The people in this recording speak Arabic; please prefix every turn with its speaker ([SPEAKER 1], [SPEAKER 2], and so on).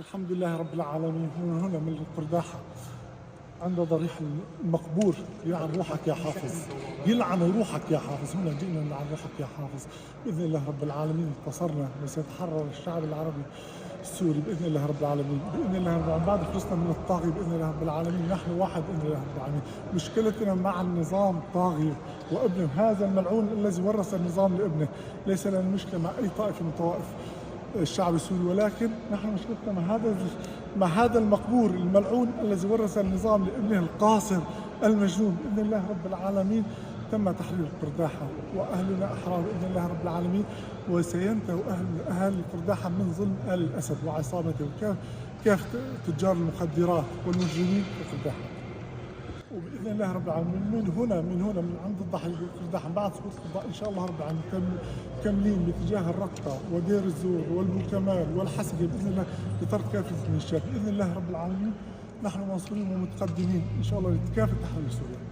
[SPEAKER 1] الحمد لله رب العالمين. هنا من القرداحة عند ضريح المقبور. يلعن روحك يا حافظ، يلعن روحك يا حافظ. هنا جئنا نلعن روحك يا حافظ. بإذن الله رب العالمين انتصرنا وسيتحرر الشعب العربي السوري بإذن الله رب العالمين. بإذن الله رب العالمين بعد خلصنا من الطاغية بإذن الله رب العالمين. نحن واحد بإذن الله رب العالمين. مشكلتنا مع النظام طاغية وابنه هذا الملعون الذي ورث النظام لابنه. ليس لنا مشكلة مع أي طائفة من طوائف الشعب السوري، ولكن نحن مشكلتنا مع هذا المقبور الملعون الذي ورث النظام لابنه القاصر المجنون. بإذن الله رب العالمين تم تحرير القرداحة وأهلنا أحرار بإذن الله رب العالمين، وسينتهي أهل القرداحة من ظلم آل الأسد وعصابته وكافة تجار المخدرات والمجرمين في القرداحة. وباذن الله رب العالمين من عند الضحيه القرداحه بعد سقوط القضاء ان شاء الله رب العالمين كاملين باتجاه الرقه ودير الزور والبوكمال والحسقه باذن الله لطرد كافه الميليشيات باذن الله رب العالمين. نحن منصورين ومتقدمين ان شاء الله لكافه تحرير سوريا.